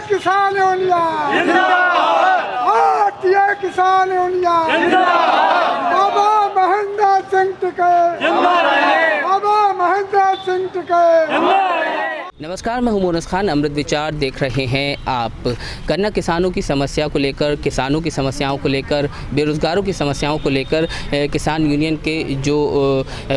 किसान यूनियन जिंदाबाद, भारतीय किसान यूनियन जिंदाबाद, बाबा महेंद्र सिंह टिके जिंदाबाद, बाबा महेंद्र सिंह टिके जिंदाबाद। नमस्कार, मैं हूं मोनस खान। अमृत विचार देख रहे हैं आप। गन्ना किसानों की समस्या को लेकर, किसानों की समस्याओं को लेकर, बेरोज़गारों की समस्याओं को लेकर किसान यूनियन के जो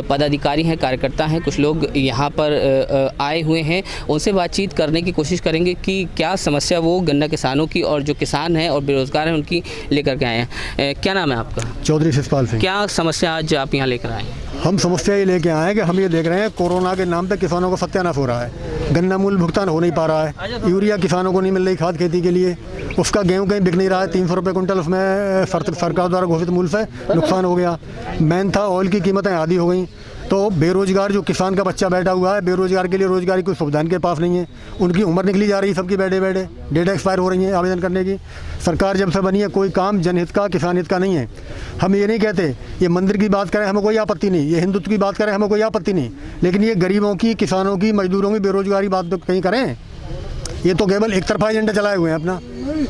पदाधिकारी हैं, कार्यकर्ता हैं, कुछ लोग यहां पर आए हुए हैं। उनसे बातचीत करने की कोशिश करेंगे कि क्या समस्या वो गन्ना किसानों की और जो किसान हैं और बेरोज़गार हैं उनकी लेकर के आए हैं। क्या नाम है आपका? चौधरी शिषपाल सिंह। क्या समस्या आज आप यहाँ लेकर आए? हम समस्या ये लेके आए हैं कि हम ये देख रहे हैं कोरोना के नाम पे किसानों को सत्यानाश हो रहा है। गन्ना मूल्य भुगतान हो नहीं पा रहा है, यूरिया किसानों को नहीं मिल रही खाद खेती के लिए, उसका गेहूं कहीं बिक नहीं रहा है। 300 रुपये कुंटल उसमें सरकार द्वारा घोषित मूल्य से नुकसान हो गया। मेंथा ऑयल की कीमतें आधी हो गई। तो बेरोजगार जो किसान का बच्चा बैठा हुआ है, बेरोजगार के लिए रोजगार की कोई सुविधा इनके पास नहीं है। उनकी उम्र निकली जा रही है सबकी, बैठे बैठे डेट एक्सपायर हो रही है आवेदन करने की। सरकार जब से बनी है कोई काम जनहित का, किसान हित का नहीं है। हम ये नहीं कहते ये मंदिर की बात करें हमें कोई आपत्ति नहीं, ये हिंदुत्व की बात करें हमें कोई आपत्ति नहीं, लेकिन ये गरीबों की, किसानों की, मजदूरों की बेरोजगारी बात तो कहीं करें। ये तो केवल एक तरफा एजेंडा चलाए हुए हैं अपना।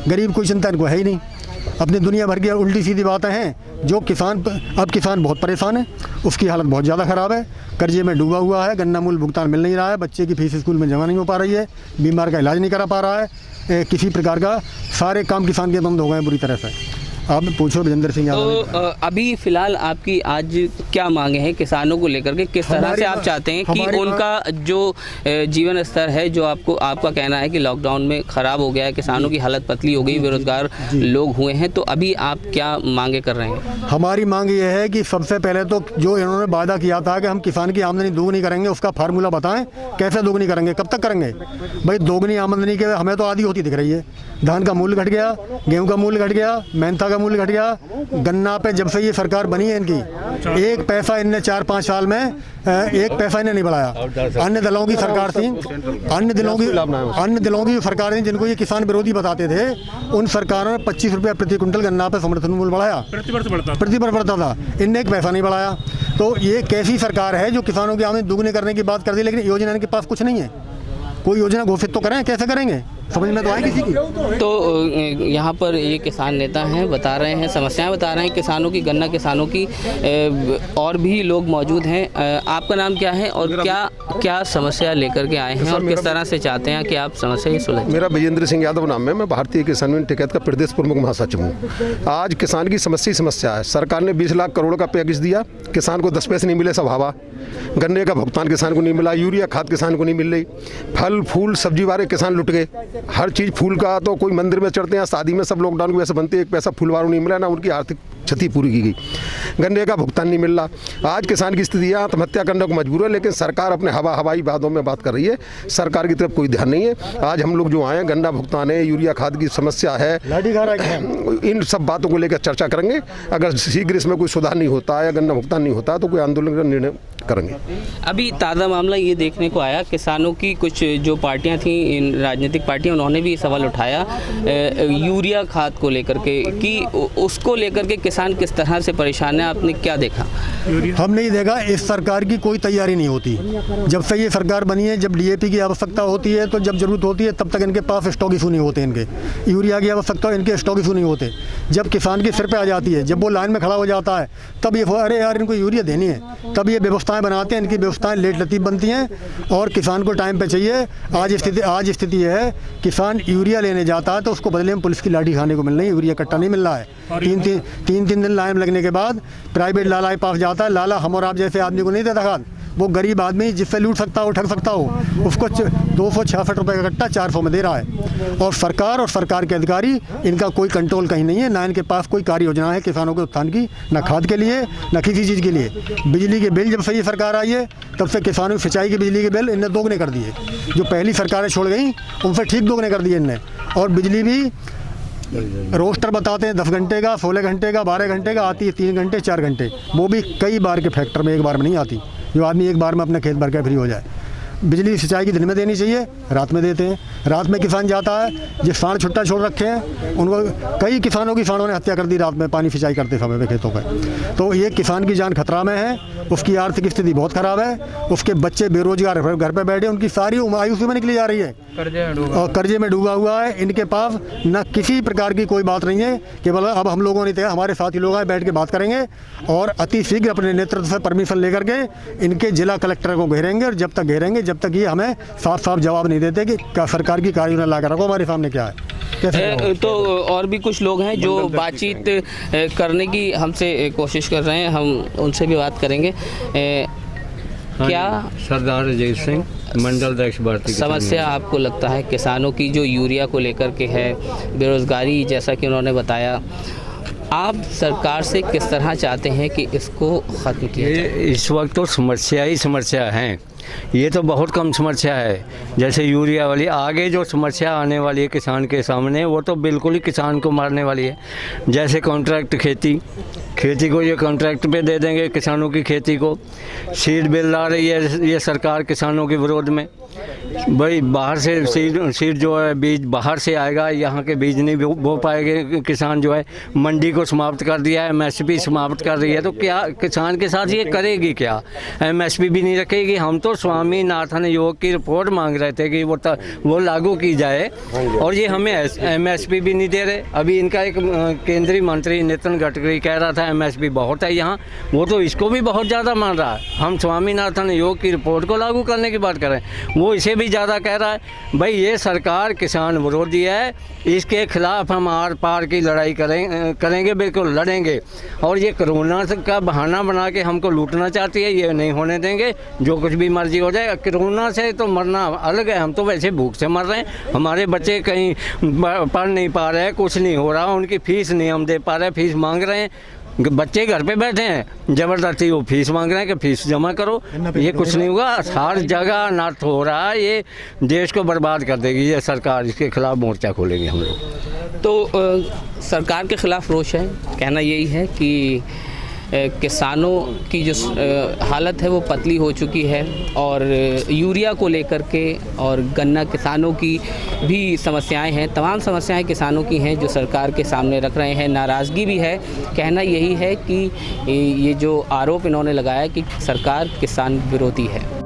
गरीब कोई चिंता इनको है ही नहीं। अपनी दुनिया भर की उल्टी सीधी बातें हैं। जो किसान, अब किसान बहुत परेशान है, उसकी हालत बहुत ज़्यादा ख़राब है, कर्जे में डूबा हुआ है, गन्ना मूल्य भुगतान मिल नहीं रहा है, बच्चे की फीस स्कूल में जमा नहीं हो पा रही है, बीमार का इलाज नहीं करा पा रहा है, किसी प्रकार का सारे काम किसान के बंद हो गए हैं बुरी तरह से। आप पूछो विजेंद्र सिंह यादव। तो अभी फिलहाल आपकी आज क्या मांगे हैं किसानों को लेकर के? किस तरह से आप चाहते हैं कि उनका जो जीवन स्तर है, जो आपका कहना है कि लॉकडाउन में ख़राब हो गया है, किसानों की हालत पतली हो गई, बेरोजगार लोग हुए हैं, तो अभी आप क्या मांगे कर रहे हैं? हमारी मांग ये है कि सबसे पहले तो जो इन्होंने वादा किया था कि हम किसान की आमदनी दोगुनी करेंगे, उसका फार्मूला बताएं। कैसे दोगुनी करेंगे, कब तक करेंगे भाई? दोगुनी आमदनी के हमें तो आधी होती दिख रही है। धान का मूल्य घट गया, गेहूं का मूल्य घट गया, मेंथा का मूल्य घट गया। गन्ना पे जब से ये सरकार बनी है इनकी एक पैसा इनने 4-5 साल में एक पैसा इन्हें नहीं बढ़ाया। अन्य दलों की सरकार थी, अन्य दलों की सरकार थी जिनको ये किसान विरोधी बताते थे, उन सरकारों ने 25 रुपये प्रति कुंटल गन्ना पे समर्थन मूल्य बढ़ाया, प्रति वर्ष बढ़ता था। इनने एक पैसा नहीं बढ़ाया। तो ये कैसी सरकार है जो किसानों की आमदनी दुगनी करने की बात कर दी, लेकिन योजना इनके पास कुछ नहीं है। कोई योजना घोषित तो करें, कैसे करेंगे? समझ में तो आए किसी की? तो यहाँ पर ये किसान नेता हैं, बता रहे हैं, समस्याएं बता रहे हैं किसानों की, गन्ना किसानों की। और भी लोग मौजूद हैं। आपका नाम क्या है और क्या समस्या लेकर के आए हैं और किस तरह से चाहते हैं कि आप समस्या सुलझे? मेरा विजेंद्र सिंह यादव नाम है। मैं भारतीय किसान यूनियन टिकैत का प्रदेश प्रमुख महासचिव हूँ। आज किसान की समस्या है। सरकार ने 20 लाख करोड़ का पैकेज दिया, किसान को 10 पैसे नहीं मिले, सब हवा। गन्ने का भुगतान किसान को नहीं मिला, यूरिया खाद किसान को नहीं मिल रही, फल फूल सब्जी वाले किसान लुट गए। हर चीज़ फूल का तो कोई मंदिर में चढ़ते हैं, शादी में सब लॉकडाउन की वजह से बनते, एक पैसा फूल वालों नहीं मिला, ना उनकी आर्थिक क्षति पूरी की गई। गन्ने का भुगतान नहीं मिल रहा। आज किसान की स्थिति आत्महत्या करने को मजबूर है, लेकिन सरकार अपने हवाई बातों में बात कर रही है। सरकार की तरफ कोई ध्यान नहीं है। आज हम लोग जो आए हैं, गन्ना भुगतान है, यूरिया खाद की समस्या है, इन सब बातों को लेकर चर्चा करेंगे। अगर शीघ्र इसमें कोई सुधार नहीं होता या गन्ना भुगतान नहीं होता तो कोई आंदोलन का निर्णय करेंगे। अभी ताज़ा मामला ये देखने को आया, किसानों की कुछ जो पार्टियां थी, इन राजनीतिक पार्टियां, उन्होंने भी सवाल उठाया यूरिया खाद को लेकर के कि उसको लेकर के किसान किस तरह से परेशान है। आपने क्या देखा? हम नहीं देखा। इस सरकार की कोई तैयारी नहीं होती। जब से ये सरकार बनी है, जब डीएपी की आवश्यकता होती है तो जब जरूरत होती है तब तक इनके पास स्टॉक इशू नहीं होते। इनके यूरिया की आवश्यकता हो, इनके स्टॉक इशू नहीं होते। जब किसान के सिर पे आ जाती है, जब वो लाइन में खड़ा हो जाता है, तब ये अरे यार इनको यूरिया देनी है, तब ये व्यवस्थाएं बनाते हैं। इनकी व्यवस्थाएं लेट लतीफ़ बनती हैं और किसान को टाइम पे चाहिए। आज स्थिति है, किसान यूरिया लेने जाता है तो उसको बदले में पुलिस की लाठी खाने को मिल रही है, यूरिया कट्टा नहीं मिल रहा है। तीन दिन लाइन लगने के बाद प्राइवेट लाला के पास जाता है। लाला हम और आप जैसे आदमी को नहीं देता खाद, वो गरीब आदमी जिससे लूट सकता हो, ठग सकता हो, उसको 266 रुपये का कट्टा 400 में दे रहा है। और सरकार के अधिकारी, इनका कोई कंट्रोल कहीं नहीं है, ना इनके पास कोई कार्य योजना है किसानों के उत्थान की, ना खाद के लिए, ना किसी चीज़ के लिए। बिजली के बिल जब से ये सरकार आई है तब से किसानों की सिंचाई के बिजली के बिल इनने दोगुने कर दिए। जो पहली सरकारें छोड़ गई उनसे ठीक दोगुने कर दिए इनने। और बिजली भी रोस्टर बताते हैं 10 घंटे का, 16 घंटे का, 12 घंटे का, आती है 3 घंटे 4 घंटे, वो भी कई बार के फैक्टर में, एक बार में नहीं आती, जो आदमी एक बार में अपने खेत भर के फ्री हो जाए। बिजली सिंचाई की दिन में देनी चाहिए, रात में देते हैं। रात में किसान जाता है, जो सांड छुट्टा छोड़ रखे हैं उनको, कई किसानों की सांडों ने हत्या कर दी रात में पानी सिंचाई करते समय में खेतों पर। तो ये किसान की जान खतरा में है, उसकी आर्थिक स्थिति बहुत ख़राब है, उसके बच्चे बेरोजगार घर पर बैठे, उनकी सारी आयु उसी में निकली जा रही है और कर्जे में डूबा हुआ है। इनके पास न किसी प्रकार की कोई बात नहीं है, केवल अब हम लोगों ने तय, हमारे साथी लोग हैं, बैठ के बात करेंगे और अति शीघ्र अपने नेतृत्व से परमिशन लेकर के इनके जिला कलेक्टर को घेरेंगे। और जब तक घेरेंगे, जब तक ये हमें साफ साफ जवाब नहीं देते कि क्या सरकार की कार्य ला कर रखो हमारे सामने क्या है, कैसे। तो और भी कुछ लोग हैं जो बातचीत करने की हमसे कोशिश कर रहे हैं, हम उनसे भी बात करेंगे। क्या सरदार अजय सिंह, मंडल अध्यक्ष भारतीय समस्या आपको लगता है किसानों की जो यूरिया को लेकर के है, बेरोजगारी जैसा कि उन्होंने बताया, आप सरकार से किस तरह चाहते हैं कि इसको ख़त्म किया जाए? इस वक्त तो समस्या ही समस्या है, ये तो बहुत कम समस्या है। जैसे यूरिया वाली, आगे जो समस्या आने वाली है किसान के सामने, वो तो बिल्कुल ही किसान को मारने वाली है। जैसे कॉन्ट्रैक्ट खेती को ये कॉन्ट्रैक्ट पे दे देंगे किसानों की खेती को। सीड बिल आ रही है ये सरकार किसानों के विरोध में। भाई बाहर से सीड जो है बीज बाहर से आएगा, यहाँ के बीज नहीं बो पाएंगे किसान। जो है मंडी को समाप्त कर दिया है, MSP समाप्त कर रही है, तो क्या किसान के साथ ये करेगी? क्या MSP भी नहीं रखेगी? हम तो स्वामीनाथन योग की रिपोर्ट मांग रहे थे कि वो लागू की जाए और ये हमें MSP भी नहीं दे रहे। अभी इनका एक केंद्रीय मंत्री नितिन गडकरी कह रहा था MSP बहुत है यहाँ, वो तो इसको भी बहुत ज़्यादा मान रहा है। हम स्वामीनाथन योग की रिपोर्ट को लागू करने की बात करें, वो इसे भी ज़्यादा कह रहा है। भाई ये सरकार किसान विरोधी है, इसके खिलाफ हम आर पार की लड़ाई करेंगे, बिल्कुल लड़ेंगे। और ये कोरोना का बहाना बना के हमको लूटना चाहती है, ये नहीं होने देंगे। जो कुछ भी मर्जी हो जाए, कोरोना से तो मरना अलग है, हम तो वैसे भूख से मर रहे हैं। हमारे बच्चे कहीं पढ़ नहीं पा रहे हैं, कुछ नहीं हो रहा, उनकी फीस नहीं हम दे पा रहे, फीस मांग रहे हैं। बच्चे घर पे बैठे हैं, ज़बरदस्ती वो फीस मांग रहे हैं कि फीस जमा करो। ये कुछ नहीं होगा, हर जगह नर्थ हो रहा है, ये देश को बर्बाद कर देगी ये सरकार। इसके खिलाफ मोर्चा खोलेंगे हम लोग। तो सरकार के खिलाफ रोष है, कहना यही है कि किसानों की जो हालत है वो पतली हो चुकी है और यूरिया को लेकर के और गन्ना किसानों की भी समस्याएं हैं, तमाम समस्याएं किसानों की हैं जो सरकार के सामने रख रहे हैं। नाराज़गी भी है, कहना यही है कि ये जो आरोप इन्होंने लगाया कि सरकार किसान विरोधी है।